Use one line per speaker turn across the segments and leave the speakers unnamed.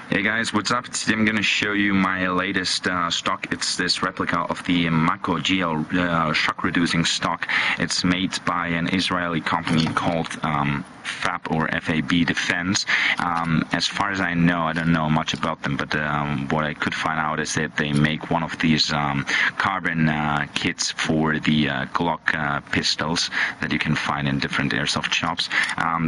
Hey guys, what's up? Today I'm going to show you my latest stock. It's this replica of the FAB GL shock reducing stock. It's made by an Israeli company called FAB or FAB Defense. As far as I know, I don't know much about them, but what I could find out is that they make one of these carbon kits for the Glock pistols that you can find in different airsoft shops.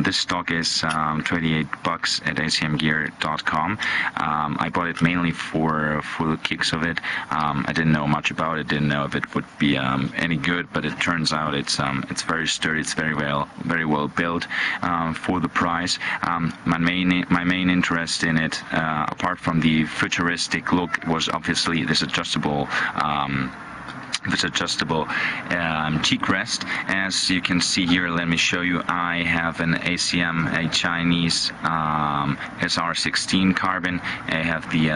This stock is $28 at acmgear.com. I bought it mainly for the kicks of it. I didn't know much about it, didn't know if it would be any good, but it turns out it's very sturdy, it's very well built for the price. My main interest in it, apart from the futuristic look, was obviously this adjustable cheek rest. As you can see here, let me show you, I have an ACM, a Chinese SR16 carbon. I have the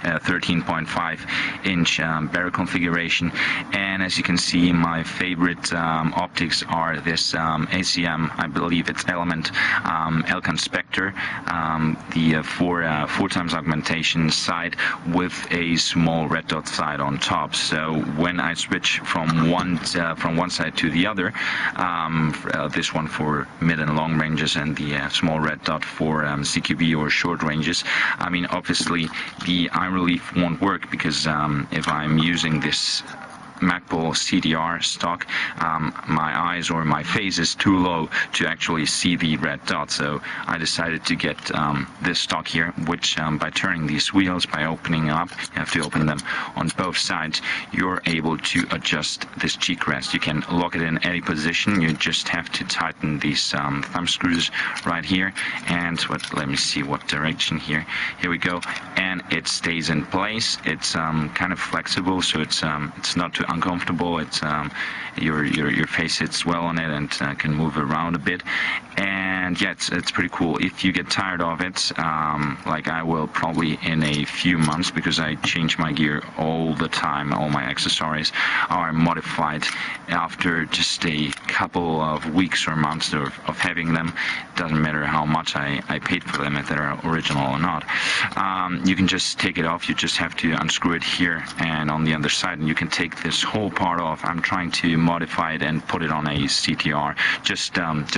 13.5 inch barrel configuration, and as you can see, my favorite optics are this ACM, I believe it's Element Elkan Spectre, the 4 times augmentation sight with a small red dot sight on top. So when I switch from one side to the other, this one for mid and long ranges and the small red dot for CQB or short ranges, I mean, obviously the eye relief won't work, because if I'm using this MacBook CDR stock, my eyes or my face is too low to actually see the red dot. So I decided to get this stock here, which by turning these wheels, by opening up, you have to open them on both sides, you're able to adjust this cheek rest. You can lock it in any position. You just have to tighten these thumb screws right here, and let me see what direction here. Here we go, and it stays in place. It's kind of flexible, so it's not too uncomfortable. It's your face sits well on it and can move around a bit, and yeah, it's pretty cool. If you get tired of it, like I will probably in a few months, because I change my gear all the time, all my accessories are modified after just a couple of weeks or months of having them. Doesn't matter how much I paid for them, if they're original or not. You can just take it off. You just have to unscrew it here and on the other side, and you can take this whole part off. I'm trying to modify it and put it on a CTR, just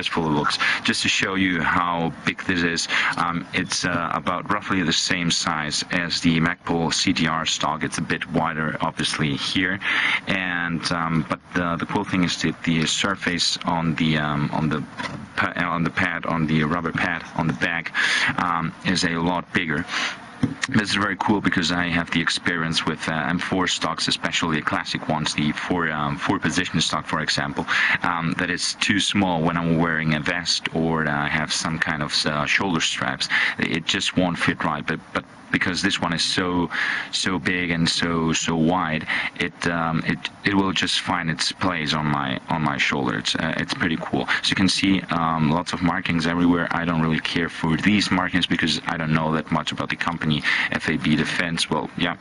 for the looks, just to show you how big this is. It's about roughly the same size as the MacBook CTR stock. It's a bit wider, obviously, here, and but the cool thing is that the surface on the pad, on the rubber pad on the back, is a lot bigger. This is very cool because I have the experience with M4 stocks, especially the classic ones, the four position stock, for example, that is too small when I'm wearing a vest or I have some kind of shoulder straps. It just won't fit right, but because this one is so big and so wide, it will just find its place on my shoulder. It's pretty cool. So you can see lots of markings everywhere. I don't really care for these markings because I don't know that much about the company FAB Defense. Well, yeah,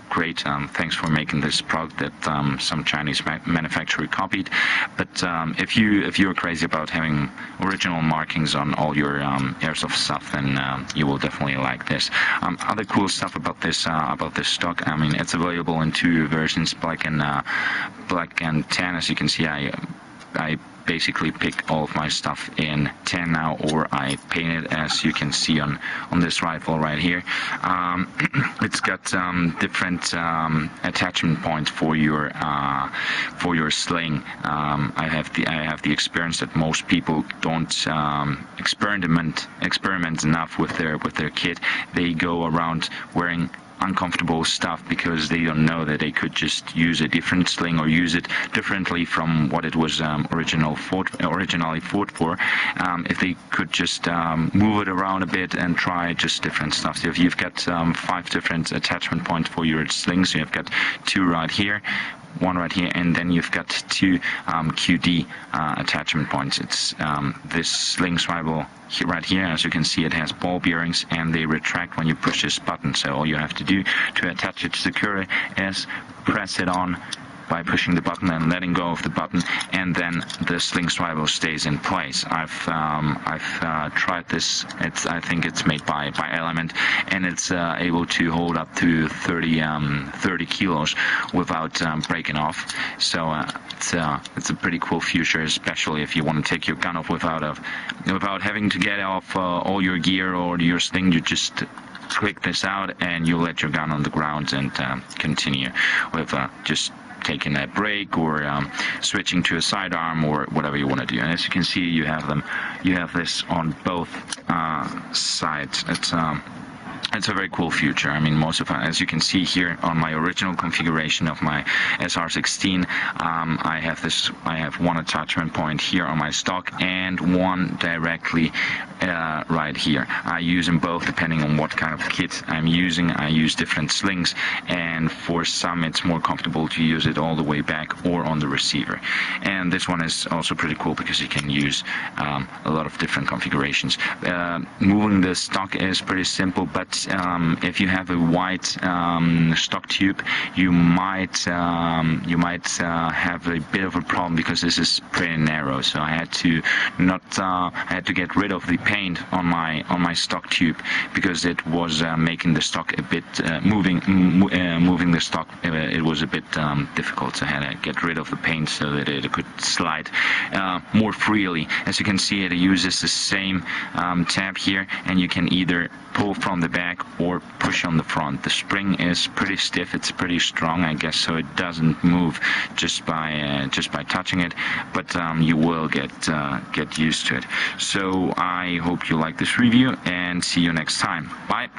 great. Thanks for making this product that some Chinese manufacturer copied. But if you're crazy about having original markings on all your airsoft stuff, then you will definitely like this. Other cool stuff about this stock, I mean, it's available in 2 versions, black and tan. As you can see, I basically pick all of my stuff in tan now, or I paint it, as you can see on this rifle right here. It's got different attachment points for your sling. I have the experience that most people don't experiment enough with their kit. They go around wearing uncomfortable stuff because they don't know that they could just use a different sling or use it differently from what it was originally fought for. If they could just move it around a bit and try just different stuff. So if you've got 5 different attachment points for your slings, so you've got 2 right here, 1 right here, and then you've got 2 QD attachment points. It's this sling swivel right here. As you can see, it has ball bearings and they retract when you push this button. So all you have to do to attach it securely is press it on by pushing the button and letting go of the button, and then the sling swivel stays in place. I've tried this. I think it's made by Element, and it's able to hold up to 30 kilos without breaking off. So it's a pretty cool feature, especially if you want to take your gun off without having to get off all your gear or your sling. You just click this out and you let your gun on the ground and continue with just taking a break or switching to a sidearm or whatever you want to do. And as you can see, you have this on both sides. It's a very cool feature. I mean, most of it, as you can see here on my original configuration of my SR16, I have one attachment point here on my stock and one directly right here. I use them both depending on what kind of kit I'm using. I use different slings, and for some it's more comfortable to use it all the way back or on the receiver. And this one is also pretty cool because you can use a lot of different configurations. Moving the stock is pretty simple, but if you have a wide stock tube, you might have a bit of a problem because this is pretty narrow. So I had to get rid of the paint on my stock tube because it was making the stock a bit moving the stock. It was a bit difficult. So I had to get rid of the paint so that it could slide more freely. As you can see, it uses the same tab here, and you can either pull from the back or push on the front. The spring is pretty stiff, it's pretty strong, I guess, so it doesn't move just by touching it, but you will get used to it. So I hope you like this review, and see you next time. Bye.